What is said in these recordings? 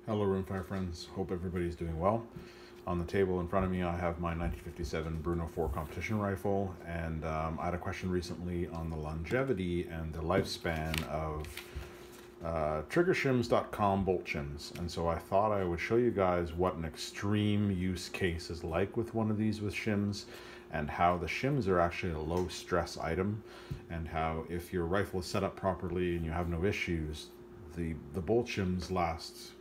Hello Rimfire friends, hope everybody's doing well. On the table in front of me I have my 1957 Brno 4 competition rifle, and I had a question recently on the longevity and the lifespan of triggershims.com bolt shims, and so I thought I would show you guys what an extreme use case is like with one of these with shims, and how the shims are actually a low stress item, and how if your rifle is set up properly and you have no issues, the bolt shims last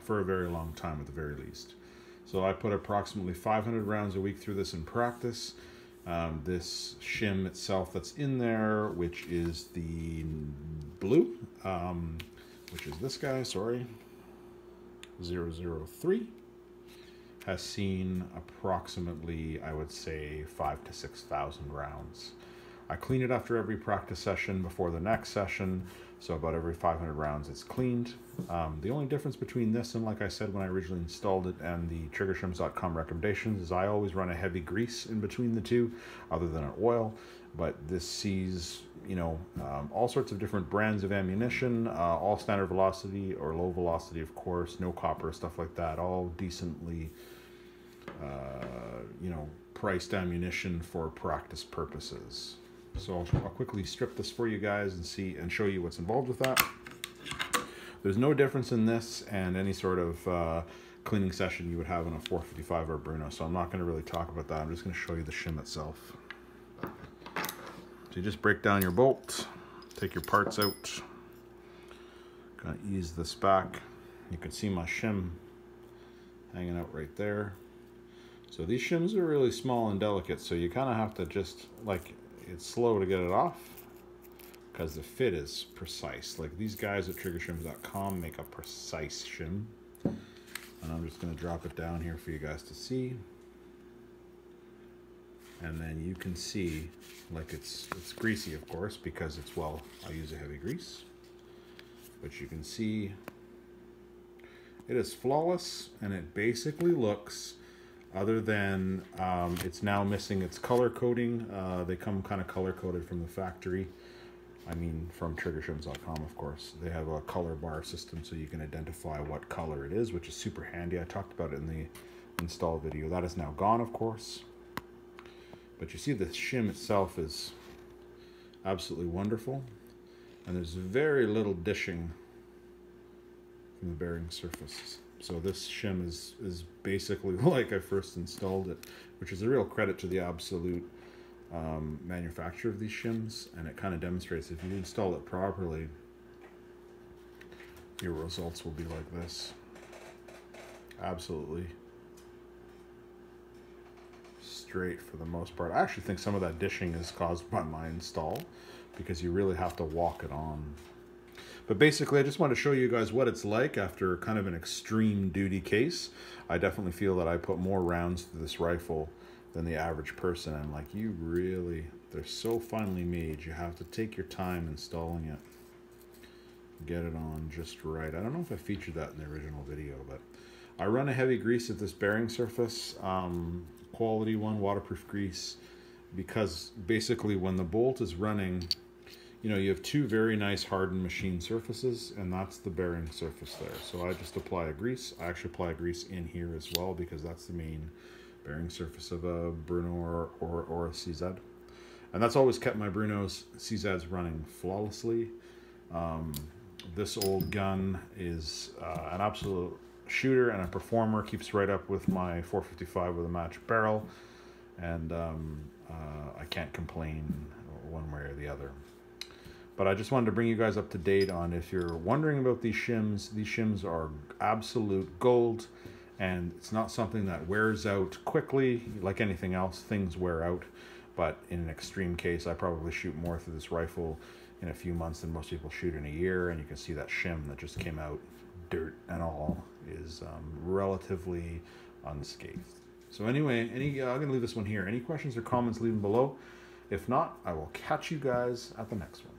for a very long time at the very least. So I put approximately 500 rounds a week through this in practice. This shim itself that's in there, which is the blue, which is this guy, sorry, 003, has seen approximately, I would say, 5,000 to 6,000 rounds. I clean it after every practice session before the next session, so about every 500 rounds it's cleaned. The only difference between this and, like I said, when I originally installed it, and the triggershims.com recommendations, is I always run a heavy grease in between the two, other than an oil. But this sees, all sorts of different brands of ammunition, all standard velocity or low velocity, of course, no copper, stuff like that, all decently, priced ammunition for practice purposes. So I'll quickly strip this for you guys and show you what's involved with that. There's no difference in this and any sort of cleaning session you would have in a 455 or Brno, so I'm not going to really talk about that. I'm just going to show you the shim itself. So you just break down your bolt, take your parts out, kind of ease this back. You can see my shim hanging out right there. So these shims are really small and delicate, so you kind of have to just, it's slow to get it off because the fit is precise. Like these guys at triggershims.com make a precise shim. And I'm just going to drop it down here for you guys to see. And then you can see, it's greasy, of course, because I use a heavy grease. But you can see it is flawless, and it basically looks, other than it's now missing its color coding. They come kind of color coded from the factory. I mean, from triggershims.com, of course. They have a color bar system so you can identify what color it is, which is super handy. I talked about it in the install video. That is now gone, of course. But you see the shim itself is absolutely wonderful. And there's very little dishing from the bearing surface. So this shim is basically like I first installed it, which is a real credit to the absolute manufacturer of these shims, and it kind of demonstrates if you install it properly, your results will be like this. Absolutely straight for the most part. I actually think some of that dishing is caused by my install, because you really have to walk it on. But basically, I just want to show you guys what it's like after kind of an extreme duty case. I definitely feel that I put more rounds to this rifle than the average person, and they're so finely made. You have to take your time installing it, get it on just right. I don't know if I featured that in the original video, but I run a heavy grease at this bearing surface, quality one, waterproof grease, because basically when the bolt is running, you have two very nice hardened machine surfaces, and that's the bearing surface there. So I just apply a grease. I actually apply a grease in here as well, because that's the main bearing surface of a Brno or a CZ. And that's always kept my Brno's CZs running flawlessly. This old gun is an absolute shooter and a performer, keeps right up with my 455 with a matched barrel, and I can't complain one way or the other. But I just wanted to bring you guys up to date on, if you're wondering about these shims are absolute gold, and it's not something that wears out quickly. Like anything else, things wear out, but in an extreme case, I probably shoot more through this rifle in a few months than most people shoot in a year, and you can see that shim that just came out, dirt and all, is relatively unscathed. So anyway, I'm going to leave this one here. Any questions or comments, leave them below. If not, I will catch you guys at the next one.